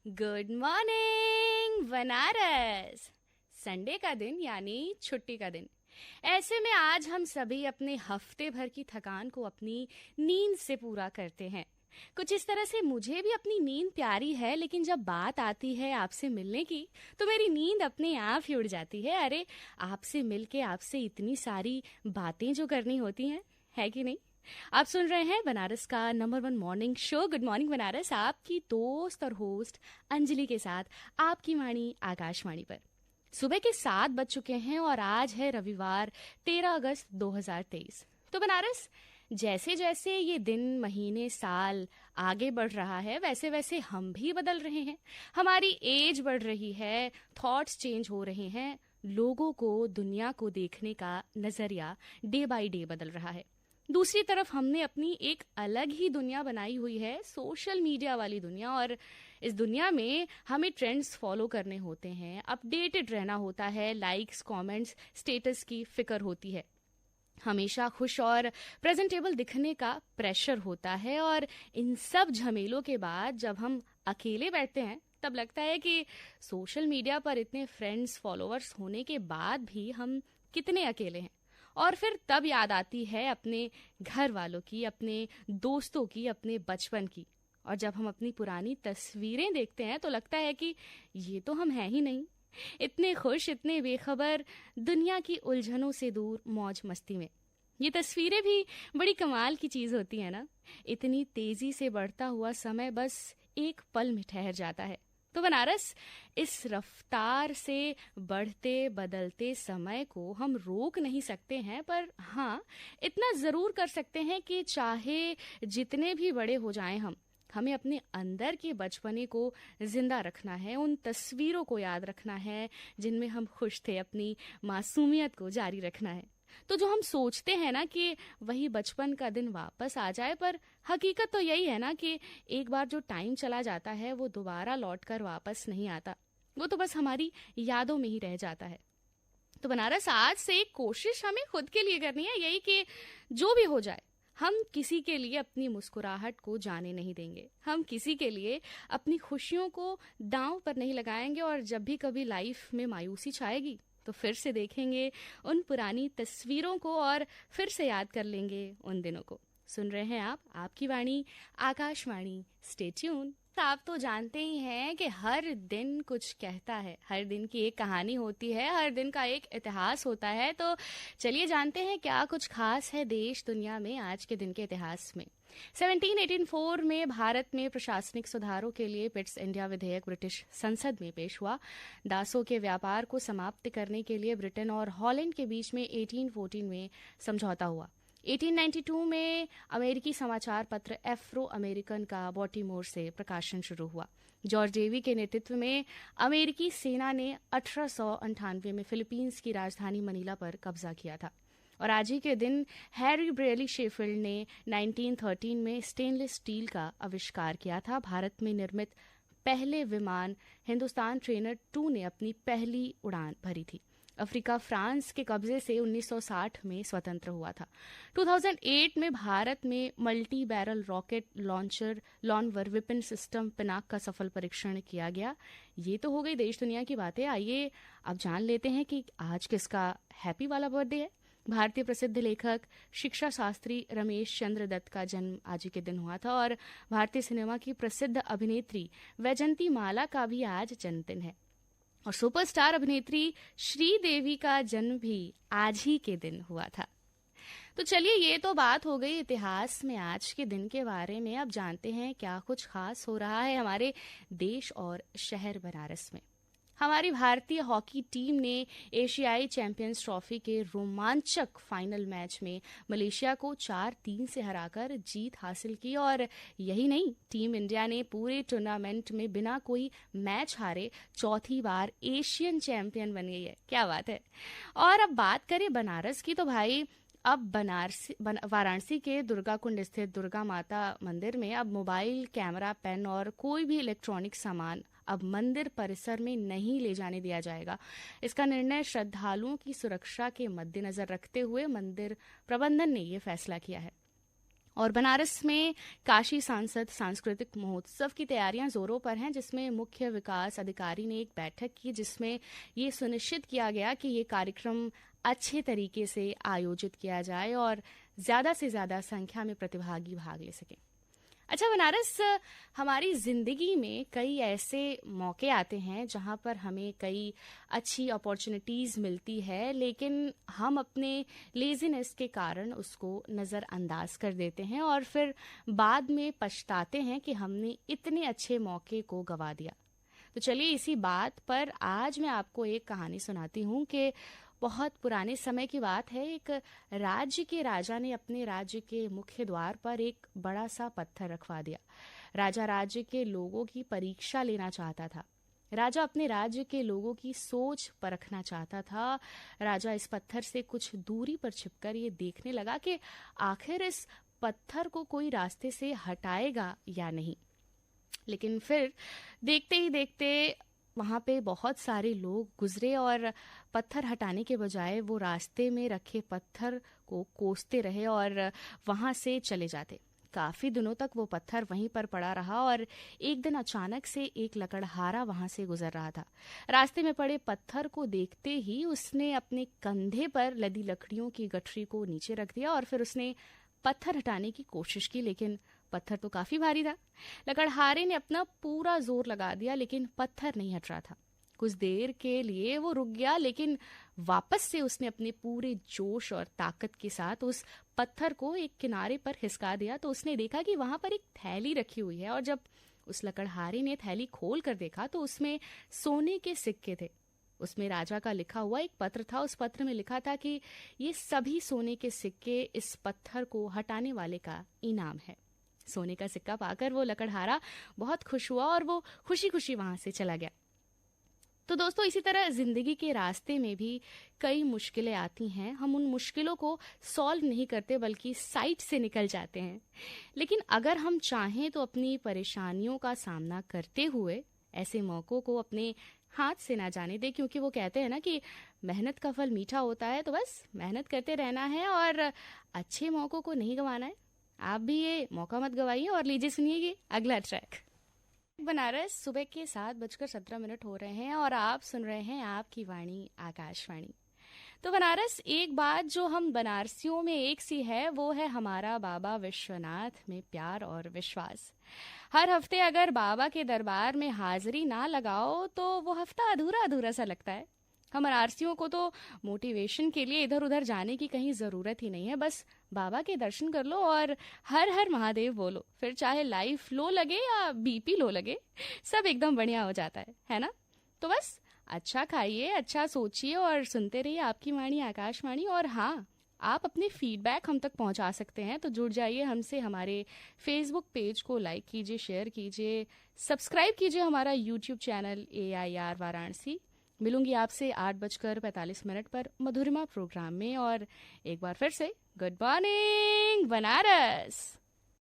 Good morning Banaras. Sunday का दिन यानी छुट्टी का दिन। ऐसे में आज हम सभी अपने हफ्ते भर की थकान को अपनी नींद से पूरा करते हैं। कुछ इस तरह से मुझे भी अपनी नींद प्यारी है, लेकिन जब बात आती है आपसे मिलने की तो मेरी नींद अपने आप ही उड़ जाती है। अरे, आपसे मिलके आपसे इतनी सारी बातें जो करनी होती हैं, है कि नहीं? आप सुन रहे हैं बनारस का number one morning show good morning Banaras, आपकी दोस्त और होस्ट अंजलि के साथ, आपकी वाणी आकाशवाणी पर। सुबह के 7 बज चुके हैं और आज है रविवार 13 अगस्त 2023। तो बनारस, जैसे जैसे ये दिन महीने साल आगे बढ़ रहा है वैसे वैसे हम भी बदल रहे हैं। हमारी एज बढ़ रही है, थॉट्स चेंज हो रहे हैं, लोगों को दुनिया को देखने का नजरिया डे बाय डे बदल रहा है। दूसरी तरफ हमने अपनी एक अलग ही दुनिया बनाई हुई है, सोशल मीडिया वाली दुनिया। और इस दुनिया में हमें ट्रेंड्स फॉलो करने होते हैं, अपडेटेड रहना होता है, लाइक्स, कमेंट्स, स्टेटस की फिक्र होती है, हमेशा खुश और प्रेजेंटेबल दिखने का प्रेशर होता है। और इन सब झमेलों के बाद जब हम अकेले बैठते हैं तब लगता है कि सोशल मीडिया पर इतने फ्रेंड्स, फॉलोअर्स होने के बाद भी हम कितने अकेले हैं। और फिर तब याद आती है अपने घर वालों की, अपने दोस्तों की, अपने बचपन की। और जब हम अपनी पुरानी तस्वीरें देखते हैं तो लगता है कि ये तो हम हैं ही नहीं, इतने खुश, इतने बेखबर, दुनिया की उलझनों से दूर, मौज मस्ती में। ये तस्वीरें भी बड़ी कमाल की चीज होती है ना। इतनी तेजी से बढ़ता हुआ समय बस एक पल में ठहर जाता है। तो बनारस, इस रफ्तार से बढ़ते बदलते समय को हम रोक नहीं सकते हैं, पर हाँ, इतना जरूर कर सकते हैं कि चाहे जितने भी बड़े हो जाएं हम, हमें अपने अंदर के बचपने को जिंदा रखना है, उन तस्वीरों को याद रखना है जिनमें हम खुश थे, अपनी मासूमियत को जारी रखना है। तो जो हम सोचते हैं ना कि वही बचपन का दिन वापस आ जाए, पर हकीकत तो यही है ना कि एक बार जो टाइम चला जाता है वो दोबारा लौटकर वापस नहीं आता, वो तो बस हमारी यादों में ही रह जाता है। तो बनारस, आज से एक कोशिश हमें खुद के लिए करनी है, यही कि जो भी हो जाए हम किसी के लिए अपनी मुस्कुराहट को जाने नहीं देंगे, हम किसी के लिए अपनी खुशियों को दांव पर नहीं लगाएंगे। और जब भी कभी लाइफ में मायूसी छाएगी तो फिर से देखेंगे उन पुरानी तस्वीरों को और फिर से याद कर लेंगे उन दिनों को। सुन रहे हैं आप आपकी वाणी आकाशवाणी, स्टे ट्यून। तो आप तो जानते ही हैं कि हर दिन कुछ कहता है, हर दिन की एक कहानी होती है, हर दिन का एक इतिहास होता है। तो चलिए जानते हैं क्या कुछ खास है देश दुनिया में आज के दिन के इतिहास में। 1784 में भारत में प्रशासनिक सुधारों के लिए पिट्स इंडिया विधेयक ब्रिटिश संसद में पेश हुआ। दासों के व्यापार को समाप्त करने के लिए ब्रिटेन और हॉलैंड के बीच में 1814 में समझौता हुआ। 1892 में अमेरिकी समाचार पत्र एफ्रो अमेरिकन का बॉल्टीमोर से प्रकाशन शुरू हुआ। जॉर्ज डेवी के नेतृत्व में अमेरिकी सेना ने 1898 में फिलीपींस की राजधानी मनीला पर कब्जा किया था। और आज ही के दिन हैरी ब्रेली शेफील्ड ने 1913 में स्टेनलेस स्टील का आविष्कार किया था। भारत में निर्मित पहले विमान हिंदुस्तान ट्रेनर 2 ने अपनी पहली उड़ान भरी थी। अफ्रीका फ्रांस के कब्जे से 1960 में स्वतंत्र हुआ था। 2008 में भारत में multi barrel rocket launcher launcher weapon system Pinaka का सफल परीक्षण किया गया। ये तो हो गई देश दुनिया की बातें। आइए अब जान लेते हैं कि आज किसका हैप्पी वाला बर्थडे है। भारतीय प्रसिद्ध लेखक, शिक्षा शास्त्री रमेश चंद्र दत्त का जन्म आज ही के दिन हुआ था। और भारतीय सिनेमा की प्रसिद्ध अभिनेत्री वैजंती माला का भी आज जन्मदिन है। और सुपरस्टार अभिनेत्री श्रीदेवी का जन्म भी आज ही के दिन हुआ था। तो चलिए, ये तो बात हो गई इतिहास में आज के दिन के बारे में। अब जानते हैं क्या कुछ खास हो रहा है हमारे देश और शहर बनारस में। हमारी भारतीय हॉकी टीम ने एशियाई चैंपियंस ट्रॉफी के रोमांचक फाइनल मैच में मलेशिया को 4-3 से हराकर जीत हासिल की। और यही नहीं, टीम इंडिया ने पूरे टूर्नामेंट में बिना कोई मैच हारे चौथी बार एशियन चैंपियन बन गई है। क्या बात है। और अब बात करें बनारस की, तो भाई अब वाराणसी के दुर्गा कुंड स्थित दुर्गा माता मंदिर में अब मोबाइल कैमरा, पेन और कोई भी इलेक्ट्रॉनिक सामान अब मंदिर परिसर में नहीं ले जाने दिया जाएगा। इसका निर्णय श्रद्धालुओं की सुरक्षा के मद्देनजर रखते हुए मंदिर प्रबंधन ने ये फैसला किया है। और बनारस में काशी सांसद सांस्कृतिक महोत्सव की तैयारियां जोरों पर हैं, जिसमें मुख्य विकास अधिकारी ने एक बैठक की जिसमें ये सुनिश्चित किया गया कि ये कार्यक्रम अच्छे तरीके से आयोजित किया जाए और ज़्यादा से ज़्यादा संख्या में प्रतिभागी भाग ले सकें। अच्छा, बनारस हमारी ज़िंदगी में कई ऐसे मौके आते हैं जहाँ पर हमें कई अच्छी अपॉर्चुनिटीज़ मिलती है, लेकिन हम अपने लेज़ीनेस के कारण उसको नज़रअंदाज कर देते हैं और फिर बाद में पछताते हैं कि हमने इतने अच्छे मौके को गंवा दिया। तो चलिए इसी बात पर आज मैं आपको एक कहानी सुनाती हूँ कि बहुत पुराने समय की बात है। एक राज्य के राजा ने अपने राज्य के मुख्य द्वार पर एक बड़ा सा पत्थर रखवा दिया। राजा राज्य के लोगों की परीक्षा लेना चाहता था। राजा अपने राज्य के लोगों की सोच परखना चाहता था। राजा इस पत्थर से कुछ दूरी पर छिपकर ये देखने लगा कि आखिर इस पत्थर को कोई रास्ते से हटाएगा या नहीं। लेकिन फिर देखते ही देखते वहाँ पे बहुत सारे लोग गुजरे और पत्थर हटाने के बजाय वो रास्ते में रखे पत्थर को कोसते रहे और वहाँ से चले जाते। काफ़ी दिनों तक वो पत्थर वहीं पर पड़ा रहा और एक दिन अचानक से एक लकड़हारा वहाँ से गुजर रहा था। रास्ते में पड़े पत्थर को देखते ही उसने अपने कंधे पर लदी लकड़ियों की गठरी को नीचे रख दिया और फिर उसने पत्थर हटाने की कोशिश की, लेकिन पत्थर तो काफी भारी था। लकड़हारे ने अपना पूरा जोर लगा दिया, लेकिन पत्थर नहीं हट रहा था। कुछ देर के लिए वो रुक गया, लेकिन वापस से उसने अपने पूरे जोश और ताकत के साथ उस पत्थर को एक किनारे पर खिसका दिया। तो उसने देखा कि वहां पर एक थैली रखी हुई है और जब उस लकड़हारे ने थैली खोल कर देखा तो उसमें सोने के सिक्के थे। उसमें राजा का लिखा हुआ एक पत्र था। उस पत्र में लिखा था कि ये सभी सोने के सिक्के इस पत्थर को हटाने वाले का इनाम है। सोने का सिक्का पाकर वो लकड़हारा बहुत खुश हुआ और वो खुशी खुशी वहां से चला गया। तो दोस्तों, इसी तरह जिंदगी के रास्ते में भी कई मुश्किलें आती हैं। हम उन मुश्किलों को सॉल्व नहीं करते बल्कि साइड से निकल जाते हैं। लेकिन अगर हम चाहें तो अपनी परेशानियों का सामना करते हुए ऐसे मौकों को अपने हाथ से ना जाने दे, क्योंकि वो कहते हैं ना कि मेहनत का फल मीठा होता है। तो बस मेहनत करते रहना है और अच्छे मौकों को नहीं गंवाना है। आप भी ये मौका मत गवाइए और लीजिए सुनिए ये अगला ट्रैक। बनारस सुबह के 7:17 हो रहे हैं और आप सुन रहे हैं आपकी वाणी आकाशवाणी। तो बनारस, एक बात जो हम बनारसियों में एक सी है वो है हमारा बाबा विश्वनाथ में प्यार और विश्वास। हर हफ्ते अगर बाबा के दरबार में हाजिरी ना लगाओ तो वो हफ्ता अधूरा अधूरा सा लगता है। हम बनारसियों को तो मोटिवेशन के लिए इधर उधर जाने की कहीं ज़रूरत ही नहीं है। बस बाबा के दर्शन कर लो और हर हर महादेव बोलो, फिर चाहे लाइफ लो लगे या बीपी लो लगे, सब एकदम बढ़िया हो जाता है ना। तो बस अच्छा खाइए, अच्छा सोचिए और सुनते रहिए आपकी वाणी आकाशवाणी। और हाँ, आप अपने फीडबैक हम तक पहुंचा सकते हैं, तो जुड़ जाइए हमसे। हमारे फेसबुक पेज को लाइक कीजिए, शेयर कीजिए, सब्सक्राइब कीजिए हमारा यूट्यूब चैनल AIR वाराणसी। मिलूंगी आपसे 8:45 पर मधुरिमा प्रोग्राम में। और एक बार फिर से गुड मॉर्निंग बनारस।